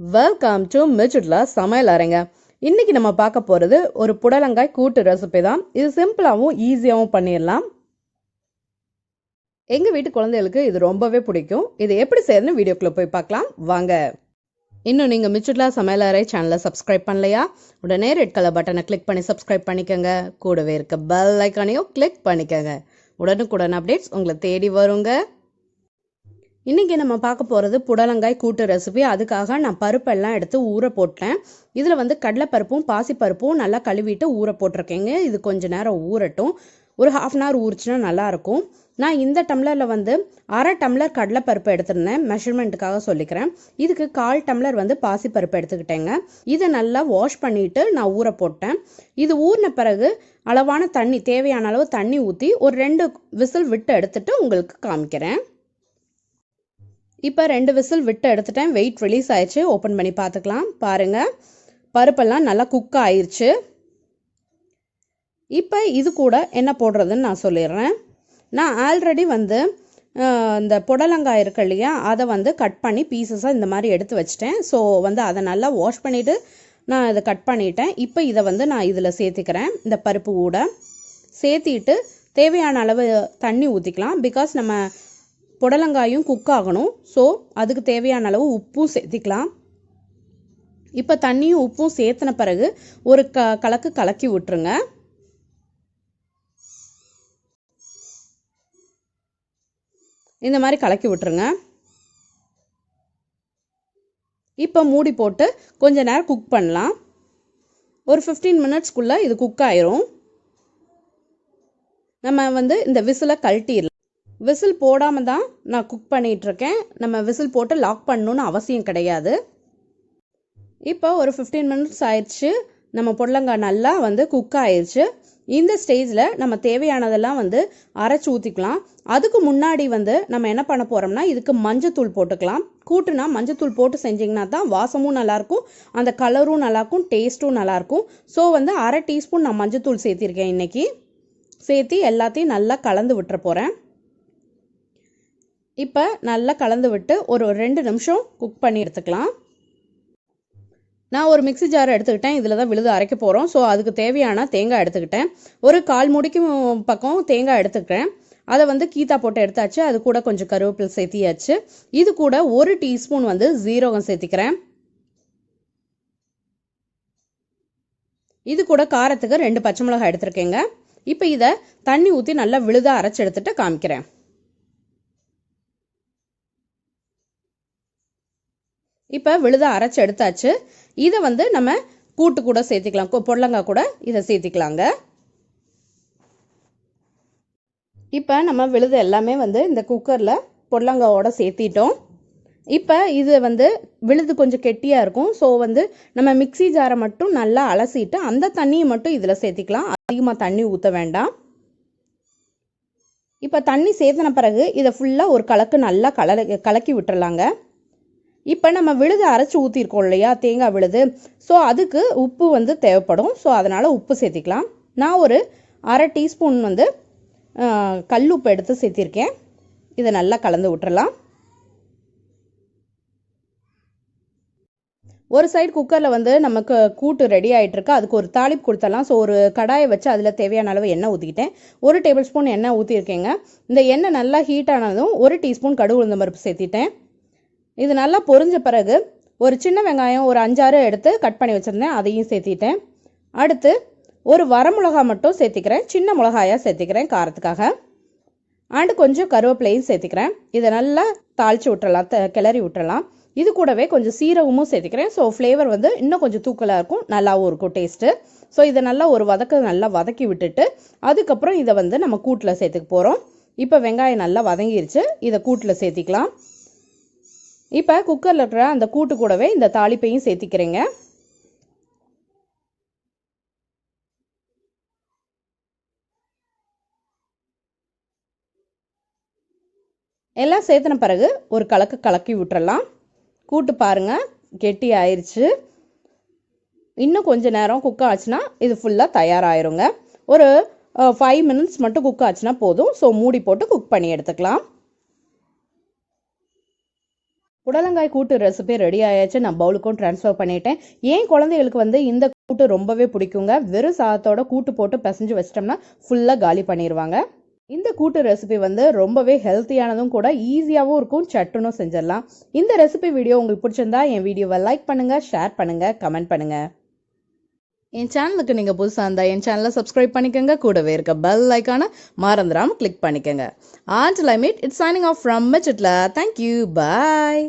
Welcome to மிச்சுட்ல சமையல் அறைங்க. இன்னைக்கு நம்ம பார்க்க போகிறது ஒரு புடலங்காய் கூட்டு ரெசிபி தான். இது சிம்பிளாகவும் ஈஸியாகவும் பண்ணிடலாம். எங்கள் வீட்டு குழந்தைகளுக்கு இது ரொம்பவே பிடிக்கும். இது எப்படி செய்யணும்னு வீடியோக்குள்ளே போய் பார்க்கலாம் வாங்க. இன்னும் நீங்கள் மிச்சுட்லா சமையல் அறை சேனலை சப்ஸ்கிரைப் பண்ணலையா? உடனே ரெட் கலர் பட்டனை கிளிக் பண்ணி சப்ஸ்கிரைப் பண்ணிக்கோங்க. கூடவே இருக்க பெல் ஐக்கானையும் கிளிக் பண்ணிக்கோங்க. உடனுக்குடன் அப்டேட்ஸ் உங்களை தேடி வருங்க. இன்றைக்கி நம்ம பார்க்க போகிறது புடலங்காய் கூட்டு ரெசிபி. அதுக்காக நான் பருப்பெல்லாம் எடுத்து ஊற போட்டேன். இதில் கடலைப்பருப்பும் பாசிப்பருப்பும் நல்லா கழுவிட்டு ஊற போட்டிருக்கேங்க. இது கொஞ்சம் நேரம் ஊறட்டும். ஒரு ½ அன் ஹவர் ஊறிச்சுன்னா நல்லாயிருக்கும். நான் இந்த டம்ளரில் அரை டம்ளர் கடலைப்பருப்பு எடுத்துருந்தேன். மெஷர்மெண்ட்டுக்காக சொல்லிக்கிறேன். இதுக்கு 1/4 டம்ளர் பாசிப்பருப்பு எடுத்துக்கிட்டேங்க. இதை நல்லா வாஷ் பண்ணிவிட்டு நான் ஊற போட்டேன். இது ஊறின பிறகு அளவான தண்ணி, தேவையான அளவு தண்ணி ஊற்றி ஒரு 2 விசில் விட்டு எடுத்துட்டு உங்களுக்கு காமிக்கிறேன். இப்போ 2 விசில் விட்டு எடுத்துட்டேன். வெயிட் ரிலீஸ் ஆயிடுச்சு. ஓப்பன் பண்ணி பார்த்துக்கலாம். பாருங்கள், பருப்பெல்லாம் நல்லா குக் ஆயிடுச்சு. இப்போ இது கூட என்ன போடுறதுன்னு நான் சொல்லிடுறேன். நான் ஆல்ரெடி இந்த புடலங்காய் இருக்கு இல்லையா, அதை கட் பண்ணி பீசஸாக இந்த மாதிரி எடுத்து வச்சிட்டேன். ஸோ அதை நல்லா வாஷ் பண்ணிவிட்டு நான் இதை கட் பண்ணிட்டேன். இப்போ இதை நான் இதில் சேர்த்துக்கிறேன். இந்த பருப்பு கூட சேர்த்திட்டு தேவையான அளவு தண்ணி ஊற்றிக்கலாம். பிகாஸ் நம்ம புடலங்காயும் குக் ஆகணும். ஸோ அதுக்கு தேவையான அளவு உப்பும் சேர்த்திக்கலாம். இப்போ தண்ணியும் உப்பும் சேர்த்தின பிறகு ஒரு கலக்கி விட்டுருங்க. இந்த மாதிரி கலக்கி விட்டுருங்க. இப்போ மூடி போட்டு கொஞ்ச நேரம் குக் பண்ணலாம். ஒரு 15 மினிட்ஸ்க்குள்ளே இது குக் ஆயிரும். நம்ம இந்த விசிலை கழட்டிடலாம். விசில் போடாமல் தான் நான் குக் பண்ணிகிட்ருக்கேன். நம்ம விசில் போட்டு லாக் பண்ணணுன்னு அவசியம் கிடையாது. இப்போ ஒரு 15 மினிட்ஸ் ஆயிடுச்சு. நம்ம புடலங்காய் நல்லா குக் ஆயிடுச்சு. இந்த ஸ்டேஜில் நம்ம தேவையானதெல்லாம் அரைச்சி ஊற்றிக்கலாம். அதுக்கு முன்னாடி நம்ம என்ன பண்ண போகிறோம்னா, இதுக்கு மஞ்சத்தூள் போட்டுக்கலாம். கூட்டுனா மஞ்சத்தூள் போட்டு செஞ்சிங்கன்னா தான் வாசமும் நல்லாயிருக்கும், அந்த கலரும் நல்லாயிருக்கும், டேஸ்ட்டும் நல்லாயிருக்கும். ஸோ 1/2 டீஸ்பூன் நான் மஞ்சத்தூள் சேர்த்திருக்கேன் இன்றைக்கி. சேர்த்து எல்லாத்தையும் நல்லா கலந்து விட்டுற போகிறேன். இப்போ நல்லா கலந்து விட்டு ஒரு 2 நிமிஷம் குக் பண்ணி எடுத்துக்கலாம். நான் ஒரு மிக்ஸி ஜார் எடுத்துக்கிட்டேன். இதில் தான் விழுது அரைக்க போகிறோம். ஸோ அதுக்கு தேவையான தேங்காய் எடுத்துக்கிட்டேன். ஒரு 1/4 மூடிக்கு பக்கம் தேங்காய் எடுத்துக்கிறேன். அதை கீத்தா போட்டு எடுத்தாச்சு. அது கூட கொஞ்சம் கருவேப்பிலை சேர்த்தியாச்சு. இது கூட 1 டீஸ்பூன் ஜீரகம் சேர்த்திக்கிறேன். இது கூட காரத்துக்கு 2 பச்சை மிளகாய் எடுத்துருக்கேங்க. இப்போ இதை தண்ணி ஊற்றி நல்லா விழுதாக அரைச்சி எடுத்துட்டு காமிக்கிறேன். இப்போ விழுத அரைச்சி எடுத்தாச்சு. இதை நம்ம கூட்டு கூட சேர்த்திக்கலாம். புடலங்காய் கூட இதை சேர்த்திக்கலாங்க. இப்போ நம்ம விழுது எல்லாமே இந்த குக்கரில் புடலங்காயோட சேர்த்திட்டோம். இப்போ இது விழுது கொஞ்சம் கெட்டியாக இருக்கும். ஸோ நம்ம மிக்ஸி ஜாரை மட்டும் நல்லா அலசிட்டு அந்த தண்ணியை மட்டும் இதில் சேர்த்திக்கலாம். அதிகமாக தண்ணி ஊற்ற வேண்டாம். இப்போ தண்ணி சேர்த்தின பிறகு இதை ஃபுல்லாக ஒரு கலக்கு நல்லா கலக்கி விட்டுறலாங்க. இப்போ நம்ம விழுது அரைச்சி ஊற்றிருக்கோம் இல்லையா, தேங்காய் விழுது. ஸோ அதுக்கு உப்பு தேவைப்படும். ஸோ அதனால் உப்பு சேர்த்திக்கலாம். நான் ஒரு ½ டீஸ்பூன் கல் உப்பு எடுத்து சேர்த்திருக்கேன். இதை நல்லா கலந்து விட்டுறலாம். ஒரு சைடு குக்கரில் நமக்கு கூட்டு ரெடி ஆகிட்டுருக்கு. அதுக்கு ஒரு தாளிப்பு கொடுத்துடலாம். ஸோ ஒரு கடாயை வச்சு அதில் தேவையான அளவு எண்ணெய் ஊற்றிக்கிட்டேன். 1 டேபிள் ஸ்பூன் எண்ணெய் ஊற்றிருக்கேங்க. இந்த எண்ணெய் நல்லா ஹீட் ஆனதும் 1 டீஸ்பூன் கடுகு உளுந்தம் பருப்பு சேர்த்திட்டேன். இது நல்லா பொரிஞ்ச பிறகு ஒரு சின்ன வெங்காயம் ஒரு 5-6 எடுத்து கட் பண்ணி வச்சுருந்தேன். அதையும் சேர்த்திட்டேன். அடுத்து ஒரு வரமிளகா மட்டும் சேர்த்திக்கிறேன். சின்ன மிளகாயாக சேர்த்திக்கிறேன் காரத்துக்காக. அண்டு கொஞ்சம் கருவேப்பிலையும் சேர்த்திக்கிறேன். இதை நல்லா தாளித்து விட்டுறலாம், கிளறி விட்டுறலாம். இது கூடவே கொஞ்சம் சீரகமும் சேர்த்திக்கிறேன். ஸோ ஃப்ளேவர் இன்னும் கொஞ்சம் தூக்கலாக இருக்கும், நல்லாவும் இருக்கும் டேஸ்ட்டு. ஸோ இதை நல்லா ஒரு நல்லா வதக்கி விட்டுட்டு அதுக்கப்புறம் இதை நம்ம கூட்டில் சேர்த்துக்க போகிறோம். இப்போ வெங்காயம் நல்லா வதங்கிருச்சு. இதை கூட்டில் சேர்த்திக்கலாம். இப்போ குக்கரில் இருக்கிற அந்த கூட்டு கூடவே இந்த தாளிப்பையும் சேர்த்திக்கிறேங்க. எல்லாம் சேர்த்தின பிறகு ஒரு கலக்கி விட்டுறலாம். கூட்டு பாருங்கள் கெட்டி ஆயிடுச்சு. இன்னும் கொஞ்சம் நேரம் குக் ஆச்சுன்னா இது ஃபுல்லாக தயாராகிருங்க. ஒரு 5 மினிட்ஸ் மட்டும் குக் ஆச்சுன்னா போதும். ஸோ மூடி போட்டு குக் பண்ணி எடுத்துக்கலாம். புடலங்காய் கூட்டு ரெசிபி ரெடி ஆயாச்சு. நான் பவுலுக்கும் ட்ரான்ஸ்ஃபர் பண்ணிட்டேன். ஏன் குழந்தைகளுக்கு இந்த கூட்டு ரொம்பவே பிடிக்குங்க. வெறும் சாதத்தோட கூட்டு போட்டு பிசைஞ்சு வச்சிட்டோம்னா ஃபுல்லாக காலி பண்ணிடுவாங்க. இந்த கூட்டு ரெசிபி ரொம்பவே ஹெல்த்தியானதும் கூட, ஈஸியாகவும் இருக்கும். சட்டுன்னு செஞ்சிடலாம். இந்த ரெசிபி வீடியோ உங்களுக்கு பிடிச்சிருந்தா என் வீடியோவை லைக் பண்ணுங்க, ஷேர் பண்ணுங்க, கமெண்ட் பண்ணுங்க. என் சேனலுக்கு நீங்கள் புதுசாக இருந்தால் என் சேனலை சப்ஸ்கிரைப் பண்ணிக்கோங்க. கூடவே இருக்க பெல் ஐக்கானை மறந்துடாமல் கிளிக் பண்ணிக்கோங்க. Until I meet, it's signing off from Michitla. Thank you. Bye.